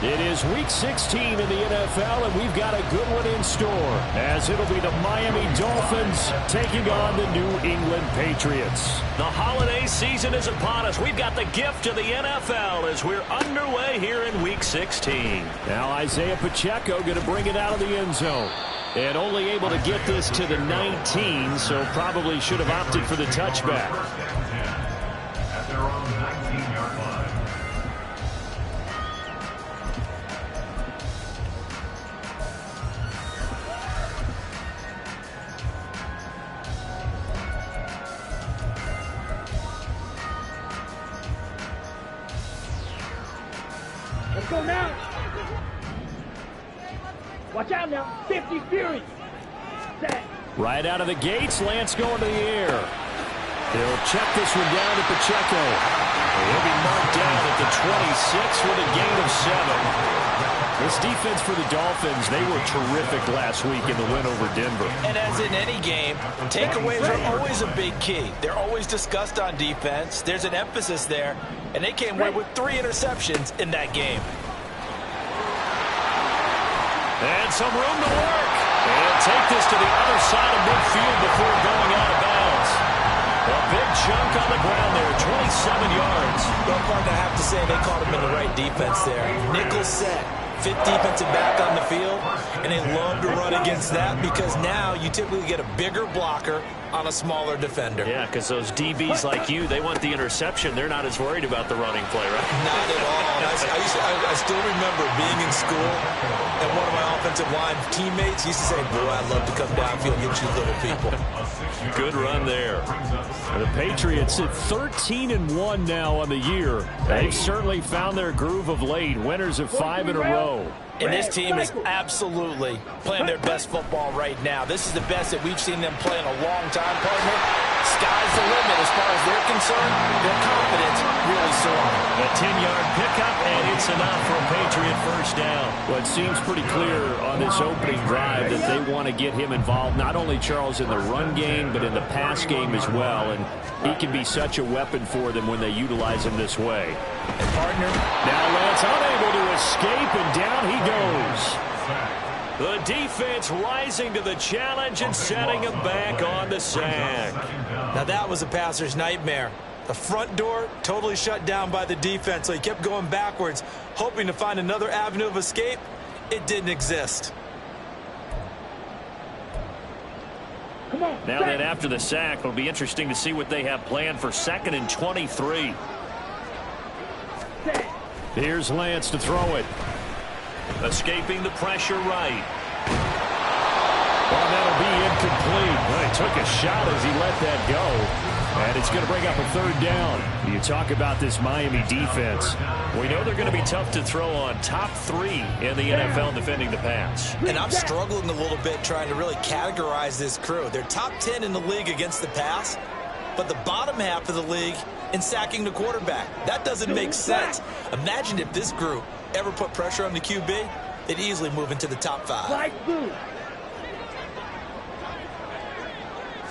It is Week 16 in the NFL, and we've got a good one in store, as it'll be the Miami Dolphins taking on the New England Patriots. The holiday season is upon us. We've got the gift of the NFL as we're underway here in Week 16. Now Isaiah Pacheco going to bring it out of the end zone. And only able to get this to the 19, so probably should have opted for the touchback. They're on the 19-yard line. Let's go now. Watch out now. 50 Fury. Set. Right out of the gates, Lance going to the air. He'll check this one down to Pacheco. He'll be marked down at the 26 with a gain of 7. This defense for the Dolphins, they were terrific last week in the win over Denver. And as in any game, takeaways are always a big key. They're always discussed on defense. There's an emphasis there, and they came away with 3 interceptions in that game. And some room to work. And take this to the other side of midfield before going out of bounds. A big chunk on the ground there, 27 yards. Well, partner, I have to say they caught him in the right defense there. Nickel set. 5th defensive back on the field, and they love to run against that because now you typically get a bigger blocker on a smaller defender. Yeah, because those DBs like you, they want the interception. They're not as worried about the running play, right? Not at all. I still remember being in school, and one of my offensive line teammates used to say, boy, I'd love to come downfield and get you little people. Good run there. The Patriots at 13-1 now on the year. They've certainly found their groove of late. Winners of 5 in a row. And this team is absolutely playing their best football right now. This is the best that we've seen them play in a long time, partner. Sky's the limit as far as they're concerned. Their confidence really soaring. A 10-yard pickup, and it's enough for a Patriot first down. Well, it seems pretty clear on this opening drive that they want to get him involved, not only, Charles, in the run game, but in the pass game as well. And he can be such a weapon for them when they utilize him this way. And partner, now Lance unable to escape, and down he goes. The defense rising to the challenge and setting him back on the sack. Now that was a passer's nightmare. The front door totally shut down by the defense, so he kept going backwards, hoping to find another avenue of escape. It didn't exist. Now that after the sack, it'll be interesting to see what they have planned for 2nd and 23. Here's Lance to throw it. Escaping the pressure right. Well, that'll be incomplete. Well, he took a shot as he let that go. And it's going to bring up a 3rd down. You talk about this Miami defense. We know they're going to be tough to throw on. Top 3 in the NFL defending the pass. And I'm struggling a little bit trying to really categorize this crew. They're top 10 in the league against the pass, but the bottom half of the league in sacking the quarterback. That doesn't make sense. Imagine if this group ever put pressure on the QB, they'd easily move into the top 5.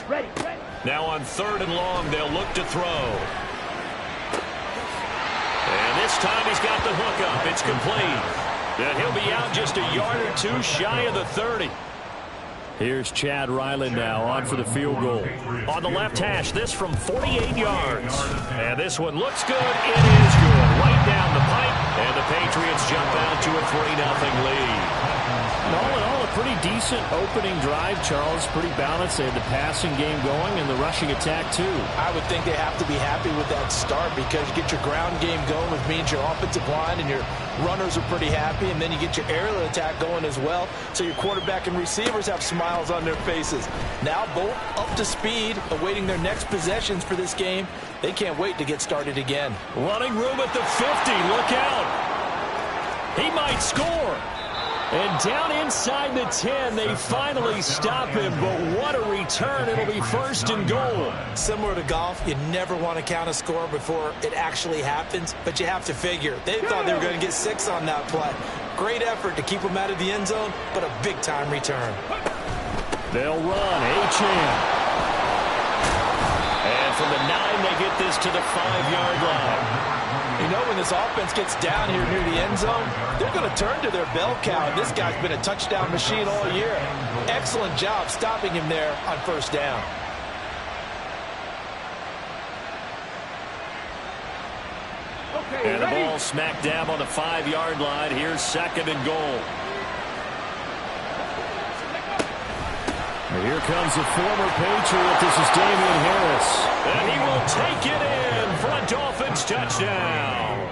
Ready. Now on 3rd and long, they'll look to throw. And this time he's got the hook up. It's complete. And he'll be out just a yard or 2 shy of the 30. Here's Chad Ryland now on for the field goal. On the left hash, this from 48 yards. And this one looks good. It is good. Right down the pipe. And the Patriots jump out to a 3-0 lead. And all in all, a pretty decent opening drive, Charles. Pretty balanced. They had the passing game going and the rushing attack, too. I would think they have to be happy with that start because you get your ground game going, which means your offensive line and your runners are pretty happy, and then you get your aerial attack going as well, so your quarterback and receivers have smiles on their faces. Now both up to speed, awaiting their next possessions for this game. They can't wait to get started again. Running room at the 50. Look out. He might score. And down inside the 10, they finally stop him. But what a return. It'll be 1st and goal. Similar to golf, you never want to count a score before it actually happens, but you have to figure. They thought they were going to get 6 on that play. Great effort to keep them out of the end zone, but a big-time return. They'll run. Achane. And from the 9, they get this to the 5-yard line. You know, when this offense gets down here near the end zone, they're going to turn to their bell cow. This guy's been a touchdown machine all year. Excellent job stopping him there on first down. And the ball smack dab on the 5-yard line. Here's 2nd and goal. And here comes a former Patriot. This is Damian Harris. And he will take it in for a Dolphins touchdown.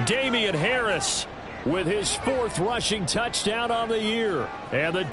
Damian Harris with his 4th rushing touchdown on the year. And the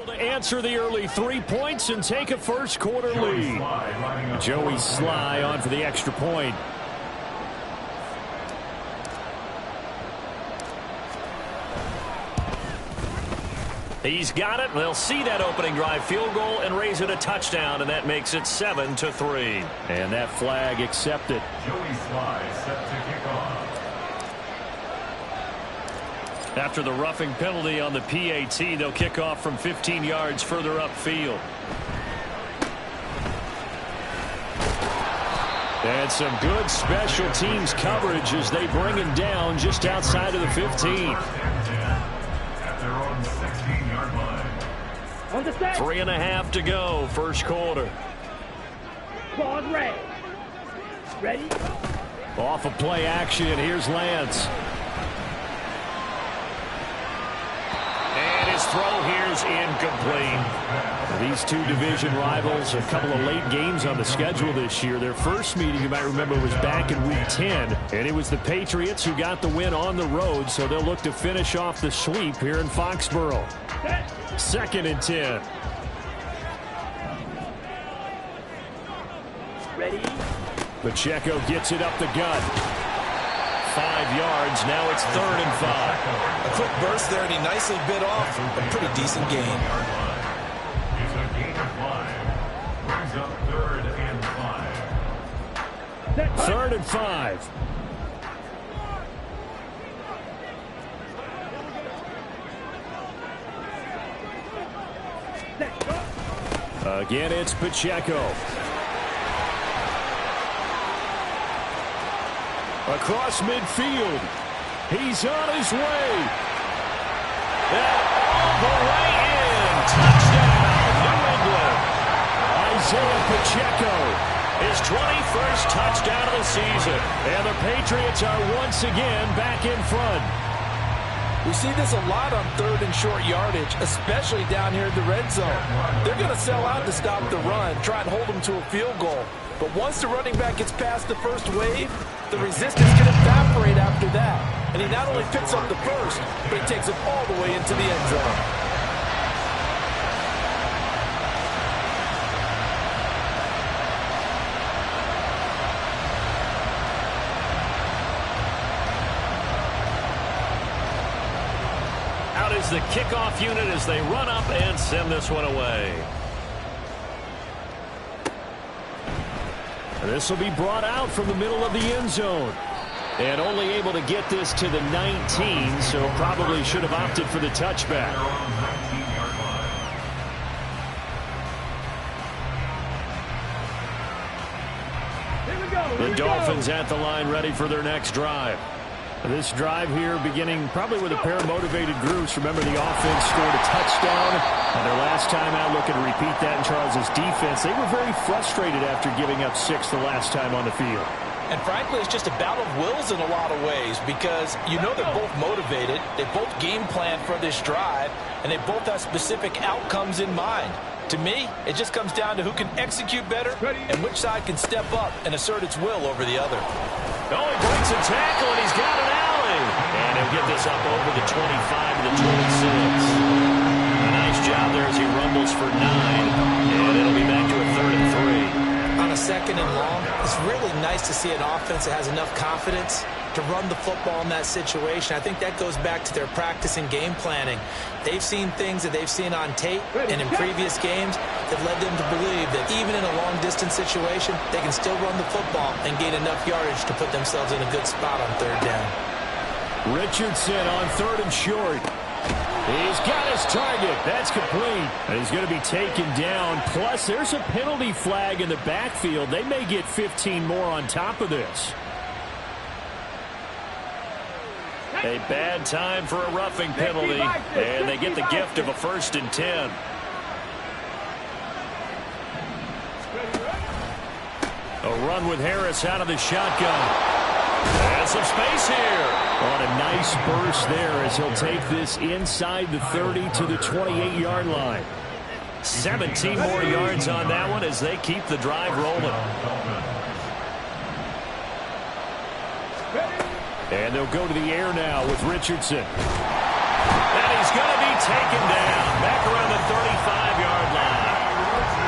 Able to answer the early 3 points and take a first quarter lead. Joey Sly on for the extra point. He's got it. They'll see that opening drive field goal and raise it a touchdown, and that makes it 7-3. And that flag accepted. Joey Sly set to kick off. After the roughing penalty on the PAT, they'll kick off from 15 yards further upfield. And some good special teams coverage as they bring him down just outside of the 15. At their own 16-yard line. On the set. 3.5 to go, first quarter. Claws red. Ready? Off of play action, here's Lance. And his throw here's incomplete. These two division rivals, a couple of late games on the schedule this year. Their first meeting, you might remember, was back in Week 10, and it was the Patriots who got the win on the road, so they'll look to finish off the sweep here in Foxborough. 2nd and 10. Ready? Pacheco gets it up the gut. 5 yards, now it's 3rd and 5. A quick burst there, and he nicely bit off a pretty decent gain. It's a gain of 5. Brings up 3rd and 5. 3rd and 5. Again, it's Pacheco. Across midfield. He's on his way. And all the way in. Touchdown, New England. Isaiah Pacheco. His 21st touchdown of the season. And the Patriots are once again back in front. We see this a lot on 3rd and short yardage, especially down here in the red zone. They're going to sell out to stop the run, try and hold them to a field goal. But once the running back gets past the first wave, the resistance can evaporate after that. And he not only picks up the first, but he takes it all the way into the end zone. Out is the kickoff unit as they run up and send this one away. This will be brought out from the middle of the end zone. And only able to get this to the 19, so probably should have opted for the touchback. Their own 19-yard line. Here we go. The Dolphins at the line ready for their next drive. This drive here beginning probably with a pair of motivated groups. Remember, the offense scored a touchdown. And their last time out, looking to repeat that in Charles's defense. They were very frustrated after giving up 6 the last time on the field. And frankly, it's just a battle of wills in a lot of ways because you know they're both motivated. They both game plan for this drive, and they both have specific outcomes in mind. To me, it just comes down to who can execute better and which side can step up and assert its will over the other. Oh, he breaks a tackle, and he's got an alley. And he'll get this up over the 25 to the 26. A nice job there as he rumbles for 9. And it'll be back to a 3rd and 3. On a 2nd and long, it's really nice to see an offense that has enough confidence to run the football in that situation. I think that goes back to their practice and game planning. They've seen things that they've seen on tape and in previous games that led them to believe that even in a long-distance situation, they can still run the football and gain enough yardage to put themselves in a good spot on 3rd down. Richardson on 3rd and short. He's got his target. That's complete. And he's going to be taken down. Plus, there's a penalty flag in the backfield. They may get 15 more on top of this. A bad time for a roughing penalty, and they get the gift of a 1st and 10. A run with Harris out of the shotgun. And some space here. On a nice burst there as he'll take this inside the 30 to the 28-yard line. 17 more yards on that one as they keep the drive rolling. And they'll go to the air now with Richardson. And he's going to be taken down back around the 35-yard line.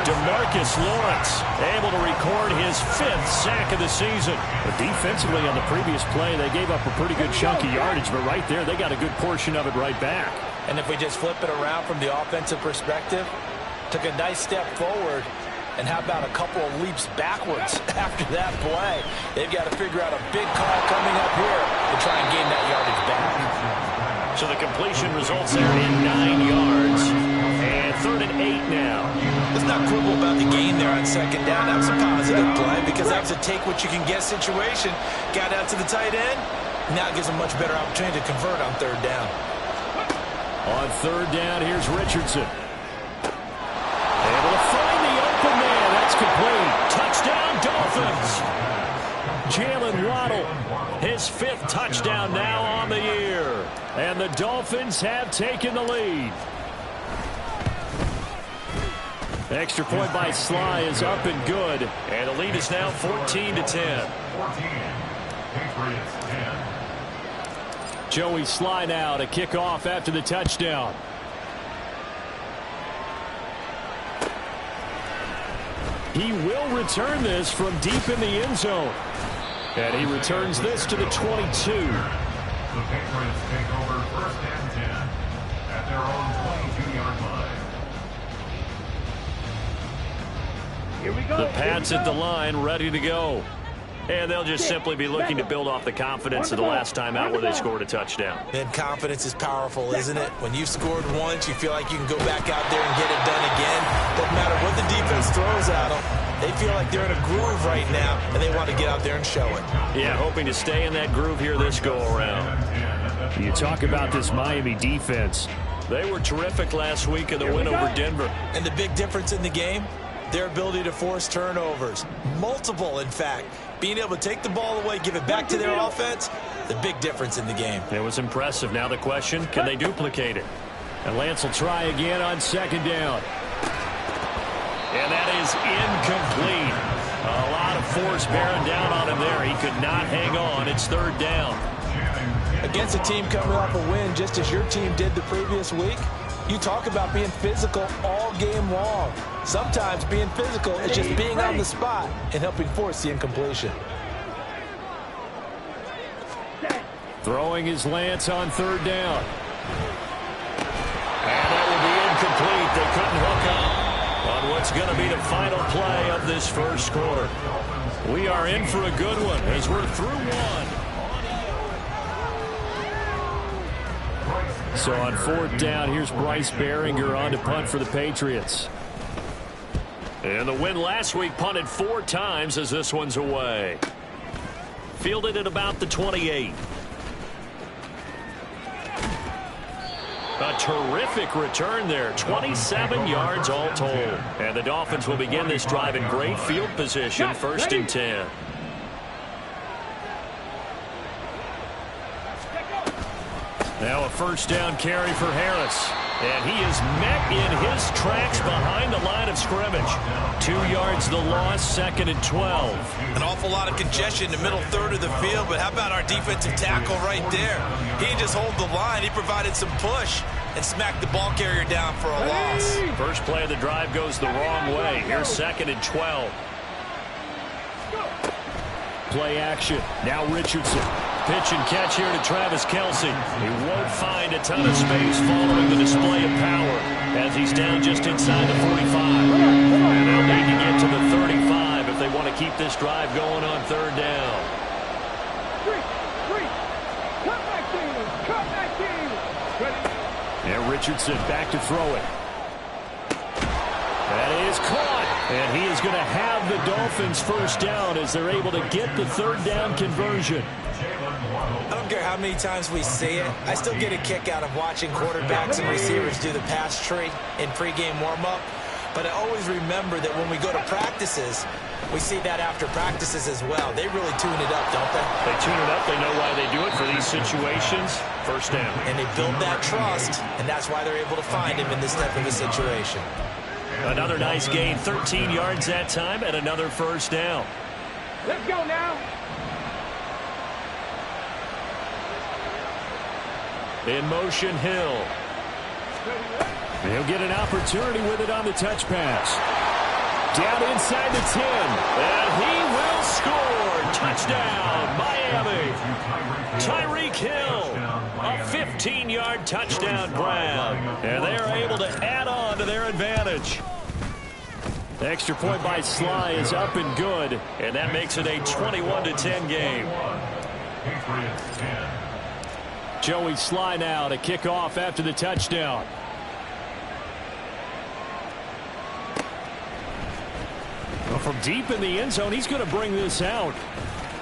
DeMarcus Lawrence able to record his 5th sack of the season. But defensively on the previous play, they gave up a pretty good chunk of yardage, but right there, they got a good portion of it right back. And if we just flip it around from the offensive perspective, took a nice step forward, and how about a couple of leaps backwards after that play? They've got to figure out a big call coming up here to try and gain that yardage back. So the completion results there in 9 yards. And 3rd and 8 now. Let's not quibble about the gain there on 2nd down. That was a positive play because that was a take-what-you-can-get situation. Got out to the tight end. Now it gives them a much better opportunity to convert on 3rd down. On 3rd down, here's Richardson. Able to find the open man. That's complete. Touchdown, Dolphins. Jalen Waddle, his 5th touchdown now on the year. And the Dolphins have taken the lead. Extra point by Sly is up and good. And the lead is now 14-10. 14. Patriots 10. Joey Sly now to kick off after the touchdown. He will return this from deep in the end zone. And he returns this to the 22. The Patriots take over 1st and 10 at their own 22-yard line. Here we go. The Pats at the line, ready to go. And they'll just simply be looking to build off the confidence of the last time out where they scored a touchdown. And confidence is powerful, isn't it? When you've scored once, you feel like you can go back out there and get it done again. Doesn't matter what the defense throws at them. They feel like they're in a groove right now, and they want to get out there and show it. Yeah, hoping to stay in that groove here this go-around. You talk about this Miami defense. They were terrific last week in the win over Denver. And the big difference in the game, their ability to force turnovers. Multiple, in fact. Being able to take the ball away, give it back to their offense, the big difference in the game. It was impressive. Now the question, can they duplicate it? And Lance will try again on 2nd down. And that is incomplete. A lot of force bearing down on him there. He could not hang on. It's 3rd down. Against a team coming off a win, just as your team did the previous week, you talk about being physical all game long. Sometimes being physical is just being on the spot and helping force the incompletion. Throwing his Lance on 3rd down. And that will be incomplete. They couldn't hook up on what's going to be the final play of this 1st quarter. We are in for a good one as we're through one. So on 4th down, here's Bryce Behringer on to punt for the Patriots. And the win last week punted 4 times as this one's away. Fielded at about the 28. A terrific return there. 27 yards all told. And the Dolphins will begin this drive in great field position. 1st and 10. Now a 1st down carry for Harris. And he is met in his tracks behind the line of scrimmage. 2 yards the loss, 2nd and 12. An awful lot of congestion in the middle 3rd of the field, but how about our defensive tackle right there? He didn't just hold the line, he provided some push and smacked the ball carrier down for a loss. First play of the drive goes the wrong way. Here's 2nd and 12. Play action. Now Richardson. Pitch and catch here to Travis Kelce. He won't find a ton of space following the display of power as he's down just inside the 45. And they'll need to get to the 35 if they want to keep this drive going on 3rd down. Cut back team. And Richardson back to throw it. That is caught. And he is going to have the Dolphins 1st down as they're able to get the 3rd down conversion. I don't care how many times we see it. I still get a kick out of watching quarterbacks and receivers do the pass tree in pregame warm-up. But I always remember that when we go to practices, we see that after practices as well. They really tune it up, don't they? They tune it up. They know why they do it for these situations. 1st down. And they build that trust, and that's why they're able to find him in this type of a situation. Another nice gain, 13 yards that time, and another 1st down. Let's go now. In motion, Hill. He'll get an opportunity with it on the touch pass. Down inside the 10. And he will score. Touchdown, Miami. Tyreek Hill. A 15-yard touchdown grab. And they are able to add on to their advantage. The extra point by Sly is up and good. And that makes it a 21-10 game. Joey Sly now to kick off after the touchdown. Well, from deep in the end zone, he's going to bring this out.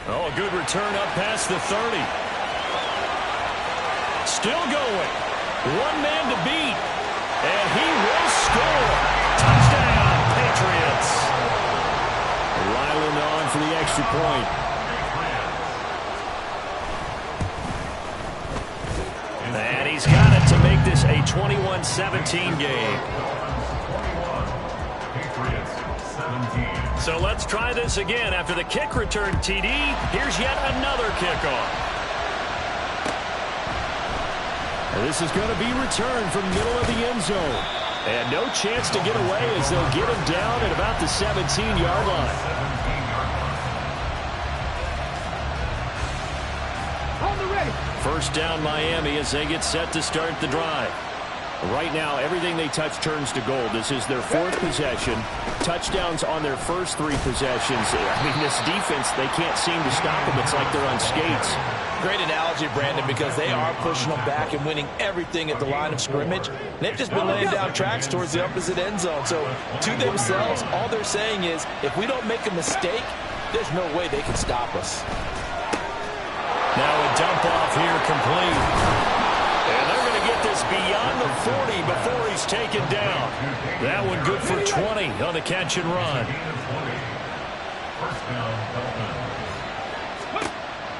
Oh, a good return up past the 30. Still going. One man to beat. And he will score. Touchdown, Patriots. Ryland on for the extra point. And he's got it to make this a 21-17 game. So let's try this again. After the kick return TD, here's yet another kickoff. And this is going to be returned from middle of the end zone. And no chance to get away as they'll get him down at about the 17-yard line. On the ready. First down Miami as they get set to start the drive. Right now, everything they touch turns to gold. This is their fourth possession. Touchdowns on their first three possessions. I mean, this defense, they can't seem to stop them. It's like they're on skates. Great analogy, Brandon, because they are pushing them back and winning everything at the line of scrimmage. They've just been laying down tracks towards the opposite end zone. So to themselves, all they're saying is, if we don't make a mistake, there's no way they can stop us. Now a dump off here complete. And they're going to get this beyond the 40 before he's taken down. That one good for 20 on the catch and run.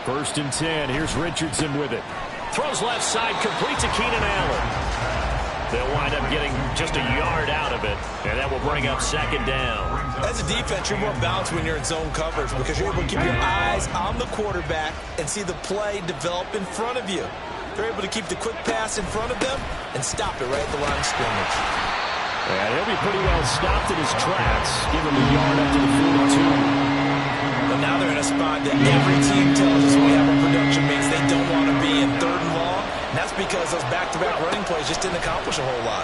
First and 10. Here's Richardson with it. Throws left side, complete to Keenan Allen. They'll wind up getting just a yard out of it, and that will bring up second down. As a defense, you're more balanced when you're in zone coverage because you're able to keep your eyes on the quarterback and see the play develop in front of you. They're able to keep the quick pass in front of them and stop it right at the line of scrimmage. And he'll be pretty well stopped in his tracks. Give him a yard up to the 42. But now they're in a spot that every team tells us we have our production mates they don't want to be in, third and long. And that's because those back-to-back running plays just didn't accomplish a whole lot.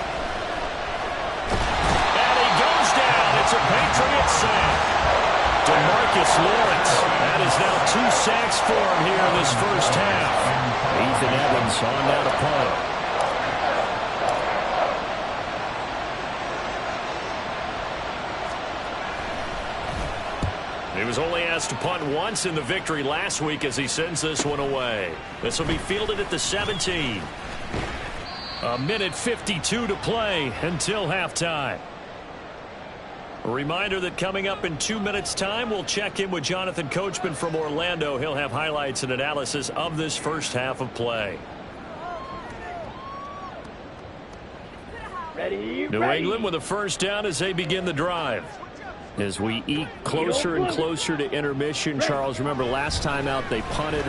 And he goes down. It's a Patriot sack. DeMarcus Lawrence. That is now 2 sacks for him here in this first half. Ethan Evans on down to punt. He was only asked to punt once in the victory last week as he sends this one away. This will be fielded at the 17. A minute 52 to play until halftime. A reminder that coming up in 2 minutes' time, we'll check in with Jonathan Coachman from Orlando. He'll have highlights and analysis of this first half of play. New England with a first down as they begin the drive. As we eke closer and closer to intermission, Charles, remember last time out they punted.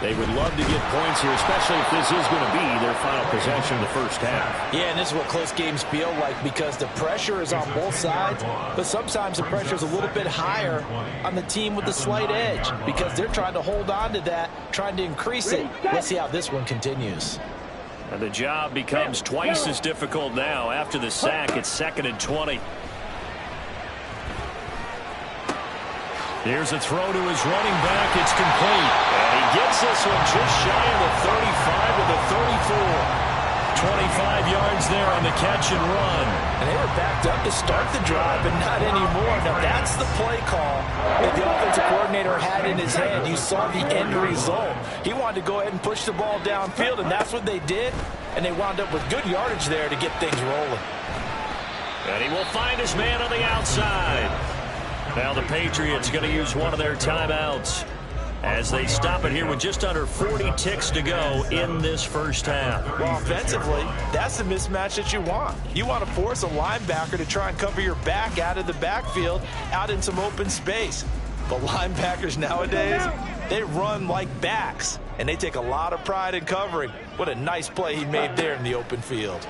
They would love to get points here, especially if this is going to be their final possession of the first half. Yeah, and this is what close games feel like because the pressure is on both sides, but sometimes the pressure is a little bit higher on the team with the slight edge because they're trying to hold on to that, trying to increase it. Let's see how this one continues. And the job becomes twice as difficult now. After the sack, it's 2nd and 20. Here's a throw to his running back. It's complete. And he gets this one just shy of the 35 to the 34. 25 yards there on the catch and run. And they were backed up to start the drive, but not anymore. Now, that's the play call that the offensive coordinator had in his hand. You saw the end result. He wanted to go ahead and push the ball downfield, and that's what they did. And they wound up with good yardage there to get things rolling. And he will find his man on the outside. Now the Patriots going to use one of their timeouts as they stop it here with just under 40 ticks to go in this first half. Well, offensively, that's the mismatch that you want. You want to force a linebacker to try and cover your back out of the backfield, out in some open space. But linebackers nowadays, they run like backs. and they take a lot of pride in covering. What a nice play he made there in the open field.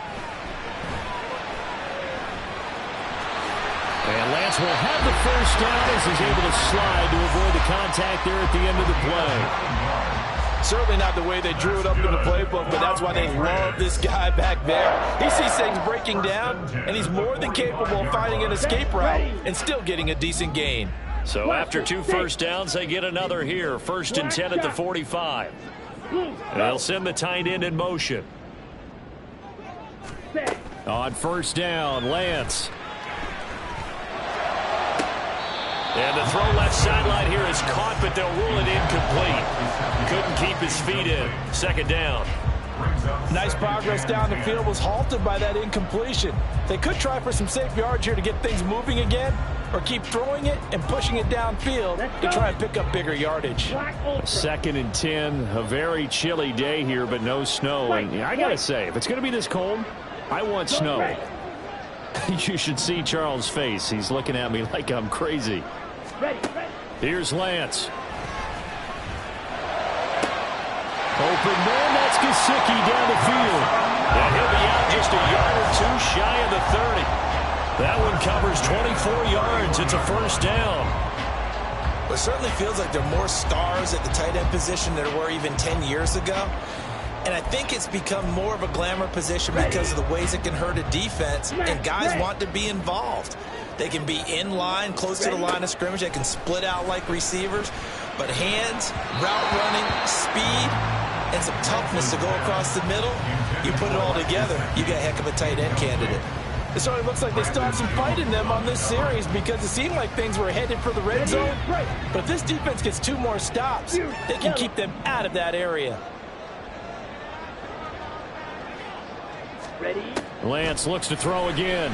And Lance will have the first down as he's able to slide to avoid the contact there at the end of the play. Certainly not the way they drew it up in the playbook, but that's why they love this guy back there. He sees things breaking down, and he's more than capable of finding an escape route and still getting a decent gain. So after 2 first downs, they get another here. 1st and 10 at the 45. And they'll send the tight end in motion. On first down, Lance. And the throw left sideline here is caught, but they'll rule it incomplete. Couldn't keep his feet in. 2nd down. Nice progress down the field, was halted by that incompletion. They could try for some safe yards here to get things moving again, or keep throwing it and pushing it downfield to try and pick up bigger yardage. 2nd and 10, a very chilly day here, but no snow. And I got to say, if it's going to be this cold, I want snow. You should see Charles' face. He's looking at me like I'm crazy. Here's Lance. Open man, that's Gesicki down the field. And he'll be out just a yard or 2 shy of the 30. That one covers 24 yards. It's a first down. Well, it certainly feels like there are more stars at the tight end position than there were even 10 years ago. And I think it's become more of a glamour position because of the ways it can hurt a defense, and guys want to be involved. They can be in line, close to the line of scrimmage. They can split out like receivers. But hands, route running, speed, and some toughness to go across the middle, you put it all together, you got a heck of a tight end candidate. It certainly looks like they still have some fight in them on this series because it seemed like things were headed for the red zone. But if this defense gets 2 more stops, they can keep them out of that area. Ready? Lance looks to throw again.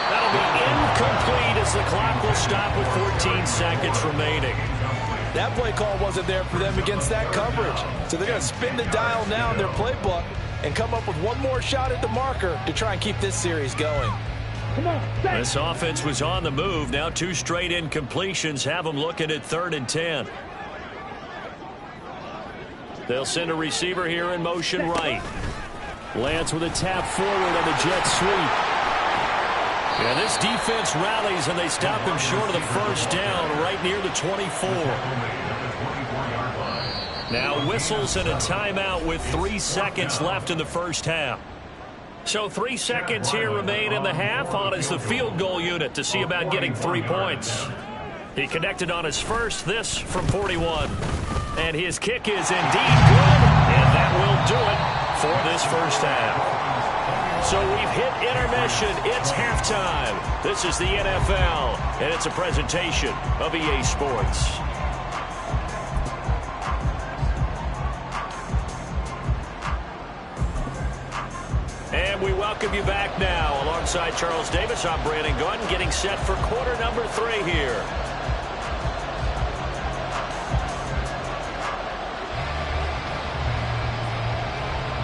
That'll be incomplete as the clock will stop with 14 seconds remaining. That play call wasn't there for them against that coverage. So they're going to spin the dial now in their playbook and come up with 1 more shot at the marker to try and keep this series going. Come on, This offense was on the move. Now 2 straight incompletions have them looking at 3rd and 10. They'll send a receiver here in motion right. Lance with a tap forward on the jet sweep. Yeah, this defense rallies, and they stop him short of the first down right near the 24. Now whistles and a timeout with 3 seconds left in the first half. So 3 seconds here remain in the half. On is the field goal unit to see about getting 3 points. He connected on his first, this from 41. And his kick is indeed good, and that will do it for this first half. So we've hit intermission. It's halftime. This is the NFL, and it's a presentation of EA Sports. And we welcome you back now. Alongside Charles Davis, I'm Brandon Gunn, getting set for quarter number 3 here.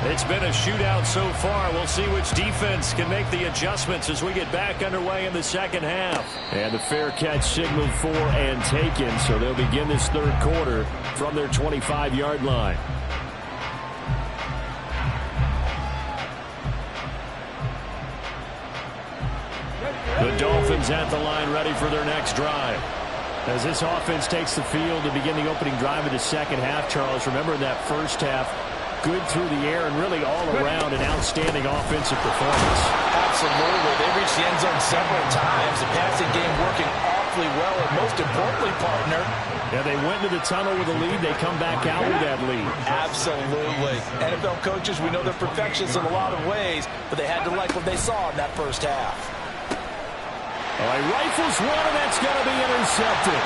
It's been a shootout so far. We'll see which defense can make the adjustments as we get back underway in the second half. And the fair catch signaled for and taken, so they'll begin this 3rd quarter from their 25-yard line. The Dolphins at the line ready for their next drive. As this offense takes the field to begin the opening drive of the second half, Charles, remember in that first half, good through the air and really all around an outstanding offensive performance. Absolutely. They reached the end zone several times. The passing game working awfully well, and most importantly, partner, Yeah, they went to the tunnel with a lead. They come back out with that lead. absolutely. NFL coaches, we know they're perfectionists in a lot of ways, but they had to like what they saw in that first half. All right, rifles one, and that's going to be intercepted.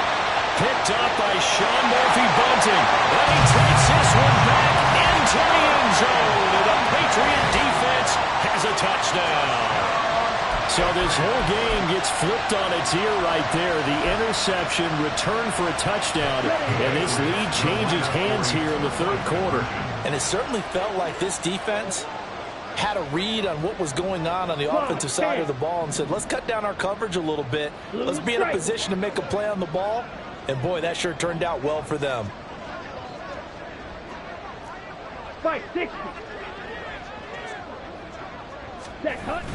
Picked up by Sean Murphy-Bunting. And he takes this one back into the end zone. And the Patriot defense has a touchdown. So this whole game gets flipped on its ear right there. The interception, return for a touchdown, and this lead changes hands here in the 3rd quarter. And it certainly felt like this defense had a read on what was going on the offensive side of the ball and said, let's cut down our coverage a little bit. Let's be in a position to make a play on the ball. And boy, that sure turned out well for them. 560. Set, hunt.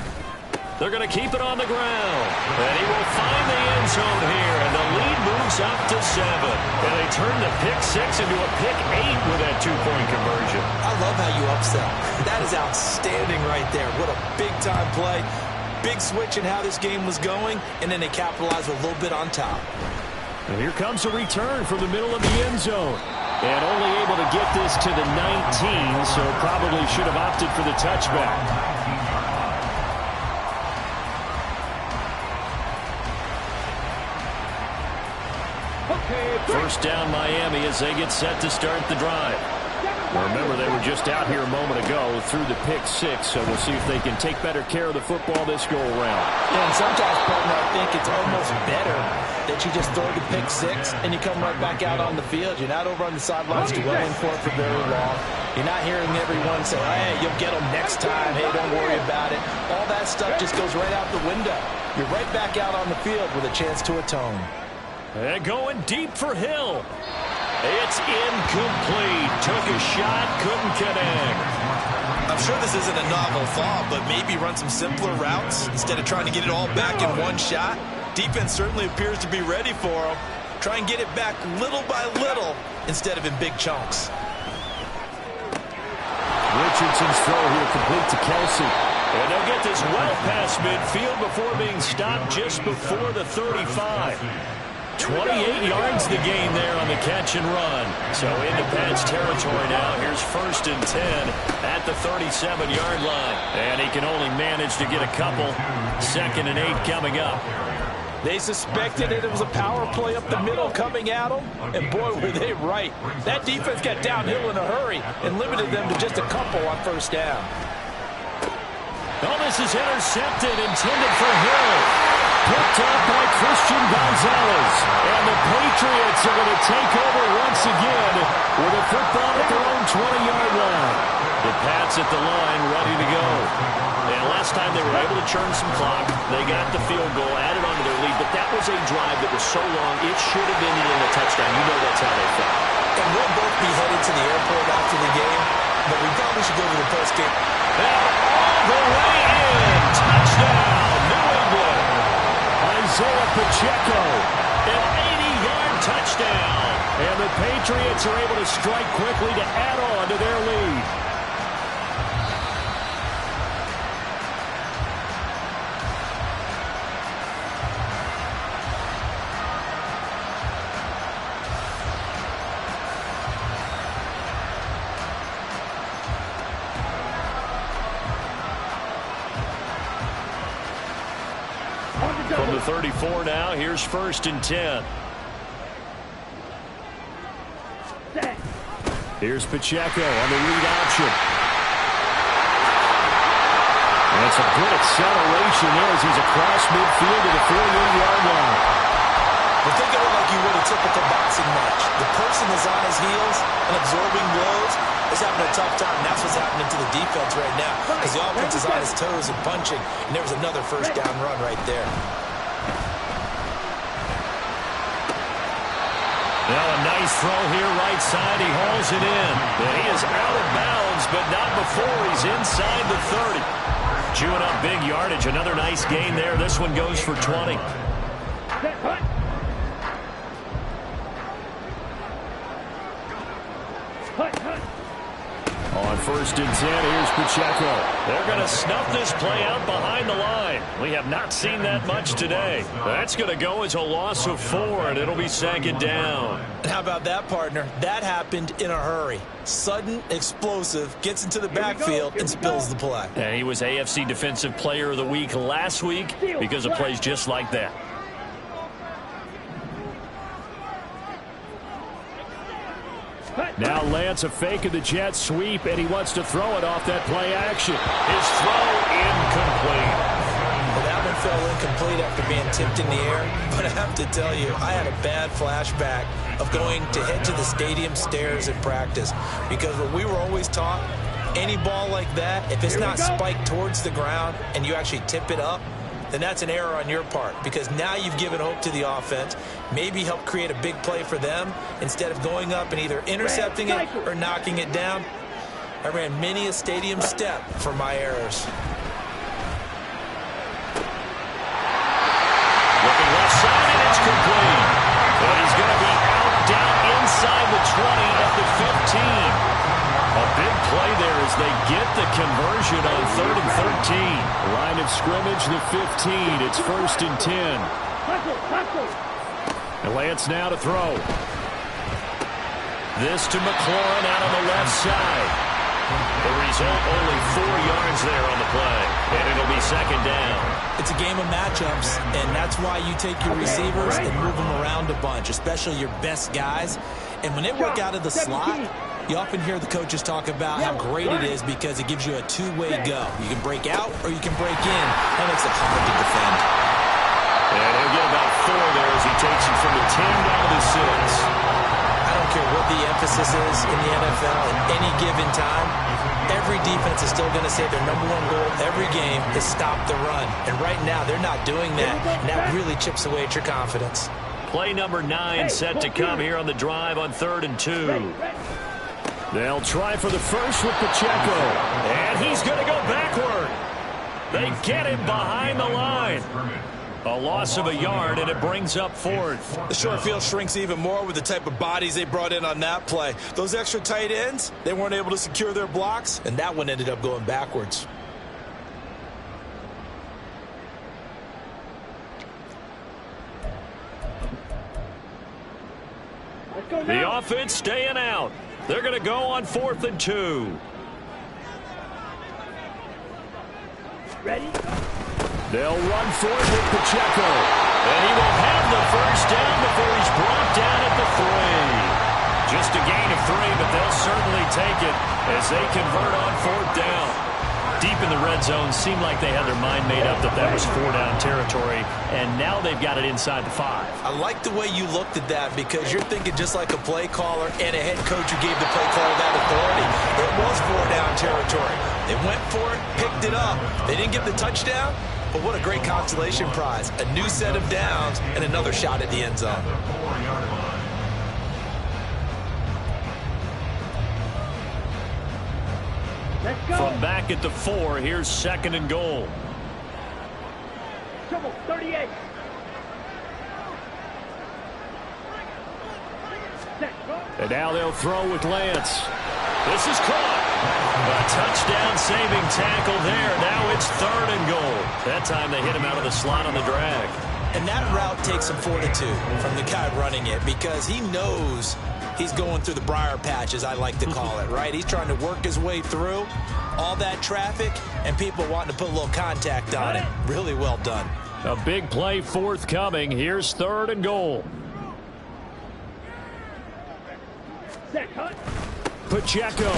They're going to keep it on the ground. And he will find the end zone here. And the lead moves up to 7. And they turn the pick 6 into a pick 8 with that two-point conversion. I love how you upsell. That is outstanding right there. What a big-time play. Big switch in how this game was going. And then they capitalized a little bit on top. And here comes a return from the middle of the end zone. And only able to get this to the 19, so probably should have opted for the touchback. First down Miami as they get set to start the drive. Remember, they were just out here a moment ago through the pick 6, so we'll see if they can take better care of the football this go-around. Yeah, and sometimes, partner, I think it's almost better that you just throw the pick 6 and you come right back out on the field. You're not over on the sidelines dwelling for it for very long. You're not hearing everyone say, hey, you'll get them next time. Hey, don't worry about it. All that stuff just goes right out the window. You're right back out on the field with a chance to atone. And going deep for Hill. It's incomplete. Took a shot, couldn't connect. I'm sure this isn't a novel thought, but maybe run some simpler routes instead of trying to get it all back in one shot. Defense certainly appears to be ready for him. Try and get it back little by little instead of in big chunks. Richardson's throw here complete to Kelsey. And they'll get this well past midfield before being stopped just before the 35. 28 yards the gain there on the catch and run. So into Pat's territory now. Here's 1st and 10 at the 37-yard line. And he can only manage to get a couple. 2nd and 8 coming up. They suspected it was a power play up the middle coming at them. And boy, were they right. That defense got downhill in a hurry and limited them to just a couple on 1st down. Oh, this is intercepted, intended for Hill. Picked up by Christian Gonzalez. And the Patriots are going to take over once again with a football at their own 20-yard line. The Pats at the line ready to go. And last time they were able to churn some clock. They got the field goal, added on to their lead. But that was a drive that was so long, it should have ended in a touchdown. You know that's how they felt. And we'll both be headed to the airport after the game. But we probably should go to the post game. And all the way in. Touchdown, New England. Isaiah Pacheco. An 80-yard touchdown. And the Patriots are able to strike quickly to add on to their lead. From the 34 now, here's 1st and 10. Here's Pacheco on the read option. And it's a good acceleration there as he's across midfield to the 48-yard line. Well, think of it like you would a typical boxing match. The person is on his heels and absorbing blows is having a tough time. That's what's happening to the defense right now because the offense is on his toes and punching, and there was another 1st down run right there. Now a nice throw here right side. He hauls it in. And he is out of bounds, but not before he's inside the 30. Chewing up big yardage. Another nice gain there. This one goes for 20. On 1st and 10, here's Pacheco. They're going to snuff this play out behind the line. We have not seen that much today. That's going to go as a loss of 4, and it'll be 2nd down. How about that, partner? That happened in a hurry. Sudden, explosive, gets into the backfield and spills the play. And he was AFC Defensive Player of the Week last week because of plays just like that. Now Lance a fake of the jet sweep, and he wants to throw it off that play action. His throw incomplete. Well, that one fell incomplete after being tipped in the air. But I have to tell you, I had a bad flashback of going to head to the stadium stairs in practice. Because what we were always taught, any ball like that, if it's not spiked towards the ground and you actually tip it up, then that's an error on your part, because now you've given hope to the offense, maybe help create a big play for them instead of going up and either intercepting it or knocking it down. I ran many a stadium step for my errors. Looking left side, and it's complete. But he's going to be out down inside the 20 at the 15. A big play there as they get the conversion on 3rd and 13. Line of scrimmage, the 15. It's 1st and 10. And Lance now to throw. This to McLaurin out on the left side. The result, only 4 yards there on the play. And it'll be 2nd down. It's a game of matchups, and that's why you take your receivers and move them around a bunch, especially your best guys. And when they work out of the slot, you often hear the coaches talk about how great it is because it gives you a two-way go. You can break out or you can break in. That makes it hard to defend. And he'll get about 4 there as he takes it from the 10 down to the 6. I don't care what the emphasis is in the NFL at any given time. Every defense is still going to say their #1 goal every game is stop the run. And right now they're not doing that, and that really chips away at your confidence. Play number 9 set to come here on the drive on 3rd and 2. They'll try for the first with Pacheco. And he's going to go backward. They get him behind the line. A loss of a yard, and it brings up 4th. The short field shrinks even more with the type of bodies they brought in on that play. Those extra tight ends, they weren't able to secure their blocks, and that one ended up going backwards. The offense staying out. They're going to go on 4th and 2. Ready? They'll run for it with Pacheco. And he will have the first down before he's brought down at the 3. Just a gain of 3, but they'll certainly take it as they convert on 4th down. Deep in the red zone, seemed like they had their mind made up that that was 4-down territory, and now they've got it inside the 5. I like the way you looked at that because you're thinking just like a play caller and a head coach who gave the play caller that authority. It was 4-down territory. They went for it, picked it up. They didn't get the touchdown, but what a great consolation prize. A new set of downs and another shot at the end zone. From back at the 4, here's 2nd and goal. Trouble, 38. And now they'll throw with Lance. This is caught. A touchdown-saving tackle there. Now it's 3rd and goal. That time they hit him out of the slot on the drag. And that route takes some fortitude from the guy running it because he knows he's going through the briar patch, as I like to call it, right? He's trying to work his way through all that traffic and people wanting to put a little contact on it. Really well done. A big play forthcoming. Here's 3rd and goal. Set, cut. Pacheco.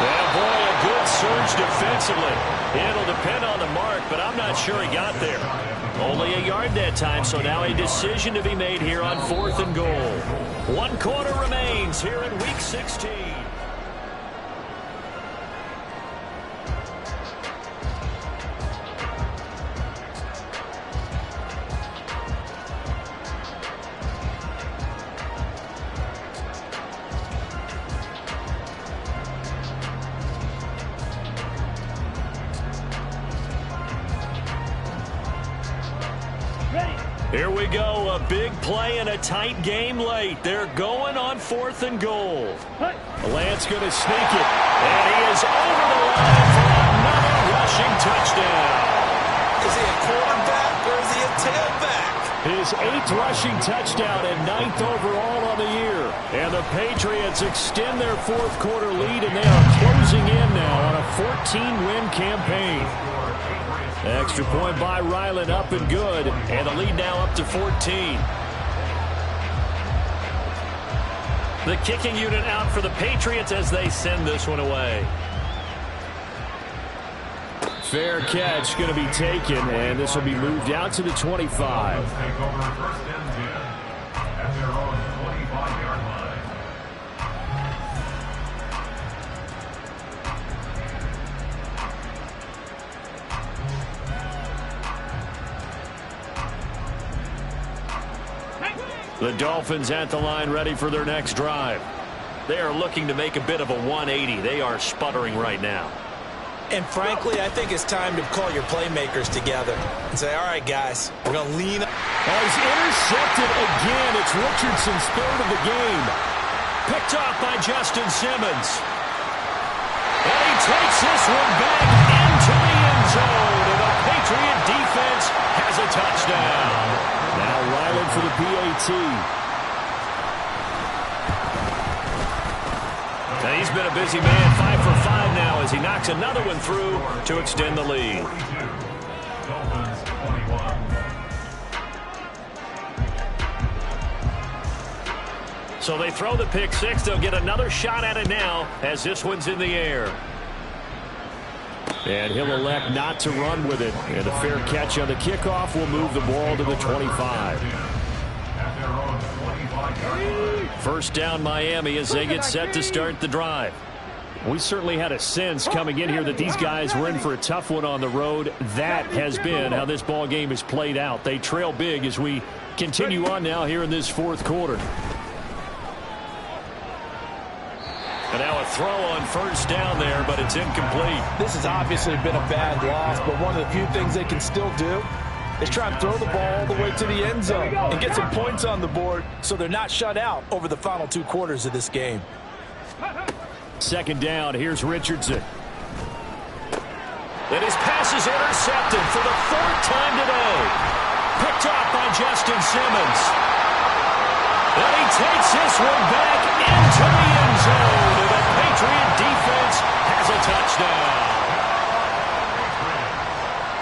Yeah, boy, a good surge defensively. It'll depend on the mark, but I'm not sure he got there. Only a yard that time, so now a decision to be made here on 4th and goal. 1 quarter remains here in Week 16. Here we go, a big play and a tight game late. They're going on 4th and goal. Lance going to sneak it. And he is over the line for another rushing touchdown. Is he a quarterback or is he a tailback? His 8th rushing touchdown and 9th overall on the year. And the Patriots extend their 4th quarter lead, and they are closing in now on a 14-win campaign. Extra point by Ryland, up and good. And the lead now up to 14. The kicking unit out for the Patriots as they send this one away. Fair catch going to be taken, and this will be moved out to the 25. Take over 1st and 10 at their own 25-yard line. The Dolphins at the line ready for their next drive. They are looking to make a bit of a 180. They are sputtering right now. And frankly, I think it's time to call your playmakers together and say, all right, guys, we're going to lean. He's intercepted again. It's Richardson's third of the game. Picked off by Justin Simmons. And he takes this one back into the end zone. And the Patriot defense has a touchdown. Now Ryland for the PAT. Now he's been a busy man, 5 for 5 now as he knocks another one through to extend the lead. So they throw the pick six. They'll get another shot at it now as this one's in the air. And he'll elect not to run with it. And a fair catch on the kickoff will move the ball to the 25. First down Miami as they get set to start the drive. We certainly had a sense coming in here that these guys were in for a tough one on the road. That has been how this ball game has played out. They trail big as we continue on now here in this fourth quarter. And now a throw on first down there, but it's incomplete. This has obviously been a bad loss, but one of the few things they can still do is try and throw the ball all the way to the end zone and get some points on the board so they're not shut out over the final 2 quarters of this game. Second down, here's Richardson. And his pass is intercepted for the 4th time today. Picked off by Justin Simmons. And he takes this one back into the end zone. And the Patriot defense has a touchdown.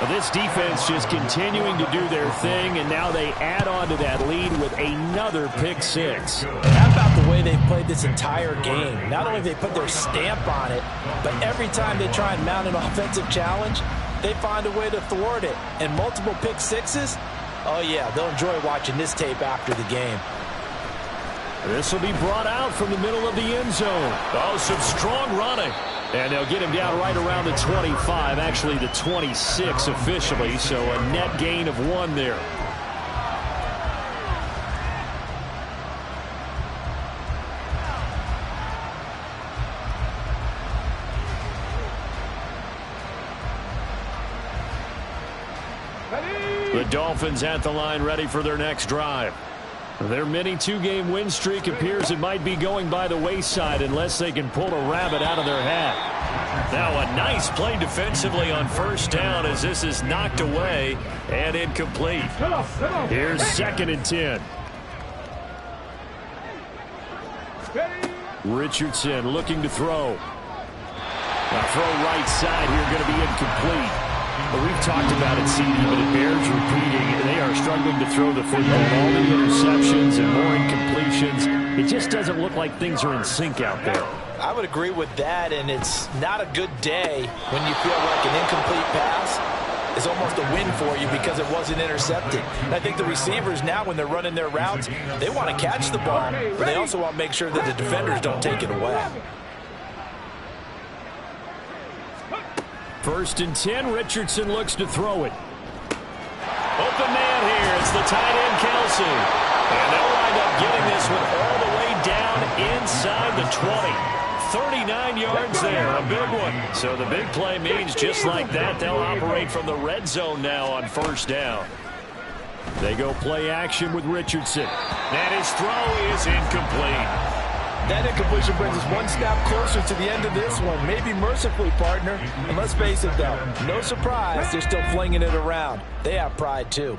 This defense just continuing to do their thing, and now they add on to that lead with another pick six. How about the way they've played this entire game? Not only have they put their stamp on it, but every time they try and mount an offensive challenge, they find a way to thwart it. And multiple pick sixes, oh yeah, they'll enjoy watching this tape after the game. This will be brought out from the middle of the end zone. Oh, some strong running. And they'll get him down right around the 25, actually the 26 officially, so a net gain of 1 there. The Dolphins at the line ready for their next drive. Their mini 2-game win streak appears it might be going by the wayside unless they can pull a rabbit out of their hat. Now a nice play defensively on first down as this is knocked away and incomplete. Here's 2nd and 10. Richardson looking to throw. A throw right side here going to be incomplete. But we've talked about it, CD, but it bears repeating. They are struggling to throw the football. All the interceptions and more incompletions. It just doesn't look like things are in sync out there. I would agree with that, and it's not a good day when you feel like an incomplete pass is almost a win for you because it wasn't intercepted. And I think the receivers now, when they're running their routes, they want to catch the ball, but they also want to make sure that the defenders don't take it away. 1st and 10, Richardson looks to throw it. Open man here, it's the tight end Kelsey. And they'll wind up getting this one all the way down inside the 20. 39 yards there, a big one. So the big play means just like that, they'll operate from the red zone now on first down. They go play action with Richardson. And his throw is incomplete. That incompletion brings us one step closer to the end of this one. Maybe mercifully, partner. And let's face it, though, no surprise, they're still flinging it around. They have pride, too.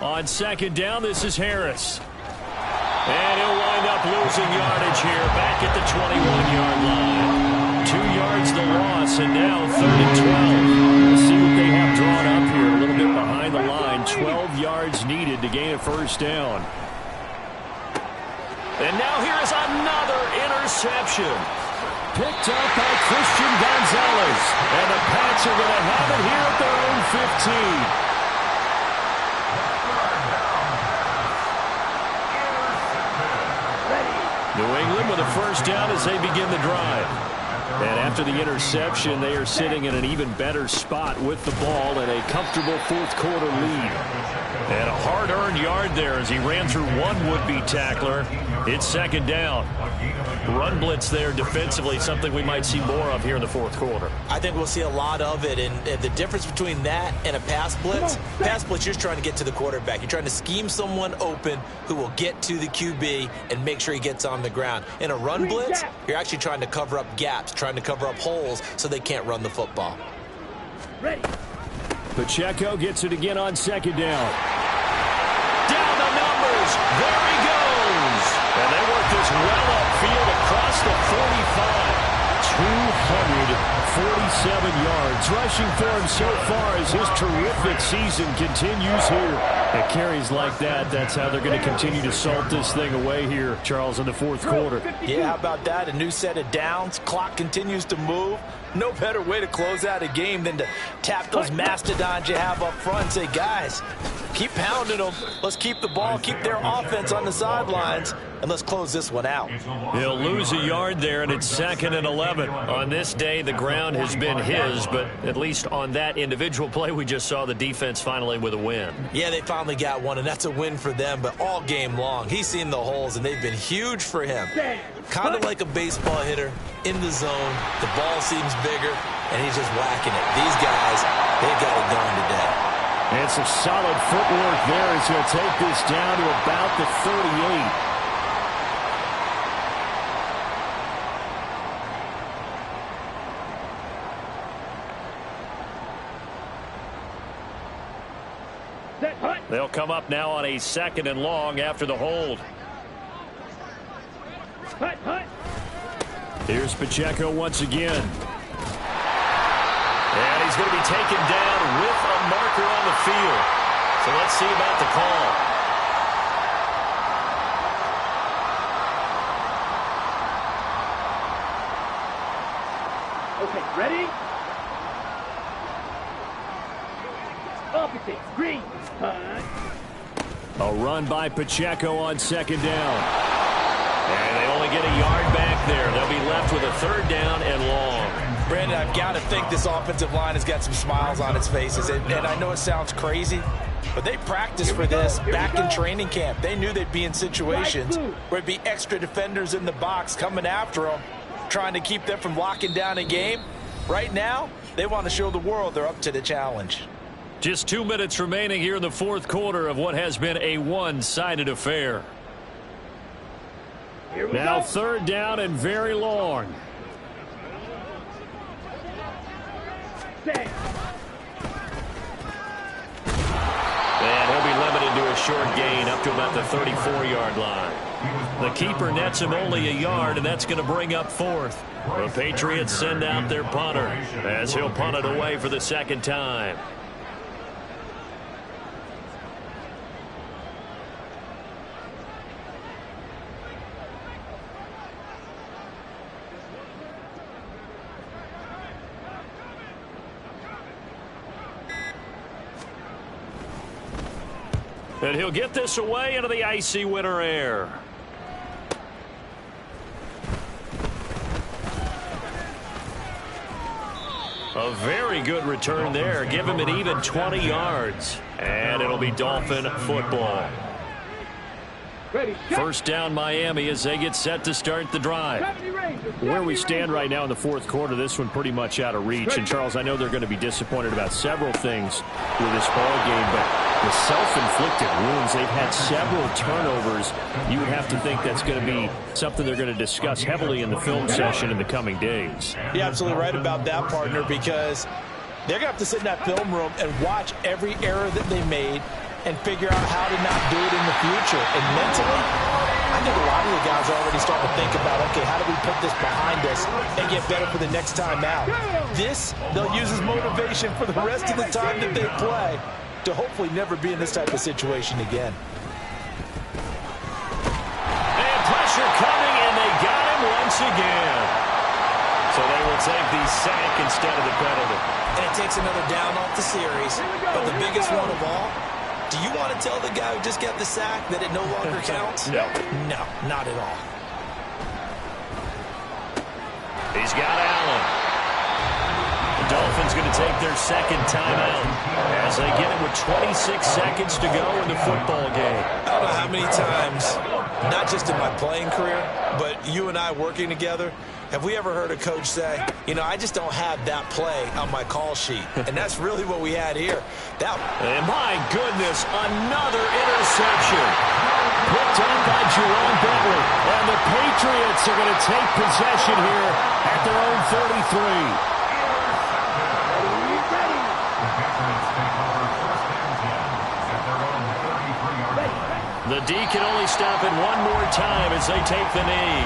On 2nd down, this is Harris. And he'll wind up losing yardage here back at the 21-yard line. 2 yards the loss, and now 3rd and 12. Let's see what they have drawn up here. A little bit behind the line. 12 yards needed to gain a first down. And now here is another interception. Picked up by Christian Gonzalez. And the Pats are going to have it here at their own 15. New England with a first down as they begin the drive. And after the interception, they are sitting in an even better spot with the ball and a comfortable fourth-quarter lead. And a hard-earned yard there as he ran through one would-be tackler. It's second down. Run blitz there defensively, something we might see more of here in the fourth quarter. I think we'll see a lot of it, and the difference between that and a pass blitz, you're just trying to get to the quarterback. You're trying to scheme someone open who will get to the QB and make sure he gets on the ground. In a run blitz, you're actually trying to cover up gaps, trying to cover up holes so they can't run the football. Ready. Pacheco gets it again on second down. Down the numbers. There he goes. And they work this well upfield across the 45. 247 yards rushing for him so far as his terrific season continues here. At carries like that, that's how they're going to continue to salt this thing away here, Charles, in the fourth quarter. Yeah, how about that? A new set of downs. Clock continues to move. No better way to close out a game than to tap those mastodons you have up front and say, guys, keep pounding them. Let's keep the ball, keep their offense on the sidelines, and let's close this one out. He'll lose a yard there, and it's 2nd and 11. On this day, the ground has been his, but at least on that individual play, we just saw the defense finally with a win. Yeah, they finally got one, and that's a win for them, but all game long, he's seen the holes, and they've been huge for him. Kind of like a baseball hitter in the zone. The ball seems bigger, and he's just whacking it. These guys, they've got it going today. And some solid footwork there as he'll take this down to about the 38. They'll come up now on a 2nd and long after the hold. Here's Pacheco once again. And he's going to be taken down with a marker on the field. So let's see about the call. Okay, ready? Opposite, green. A run by Pacheco on second down. And they only get a yard back there. They'll be left with a 3rd down and long. Brandon, I've got to think this offensive line has got some smiles on its faces. And I know it sounds crazy, but they practiced for this back in training camp. They knew they'd be in situations where it'd be extra defenders in the box coming after them, trying to keep them from locking down a game. Right now, they want to show the world they're up to the challenge. Just 2 minutes remaining here in the fourth quarter of what has been a one-sided affair. Now 3rd down and very long. And he'll be limited to a short gain up to about the 34-yard line. The keeper nets him only a yard, and that's going to bring up 4th. The Patriots send out their punter as he'll punt it away for the 2nd time. And he'll get this away into the icy winter air. A very good return there. Give him an even 20 yards. And it'll be Dolphin football. First down Miami as they get set to start the drive. Where we stand right now in the fourth quarter, this one pretty much out of reach. And, Charles, I know they're going to be disappointed about several things with this ball game, but the self-inflicted wounds, they've had several turnovers. You would have to think that's going to be something they're going to discuss heavily in the film session in the coming days. You're absolutely right about that, partner, because they're going to have to sit in that film room and watch every error that they made and figure out how to not do it in the future. And mentally, I think a lot of the guys are already starting to think about, okay, how do we put this behind us and get better for the next time out? This, they'll use as motivation for the rest of the time that they play to hopefully never be in this type of situation again. And pressure coming, and they got him once again. So they will take the sack instead of the penalty. And it takes another down off the series. But the biggest one of all, do you want to tell the guy who just got the sack that it no longer counts? No. No, not at all. He's got Allen. Dolphins going to take their second timeout as they get it with 26 seconds to go in the football game. I don't know how many times, not just in my playing career, but you and I working together, have we ever heard a coach say, you know, I just don't have that play on my call sheet. And that's really what we had here. And my goodness, another interception. Picked up by Jerome Bentley. And the Patriots are going to take possession here at their own 33. The D can only stop it one more time as they take the knee.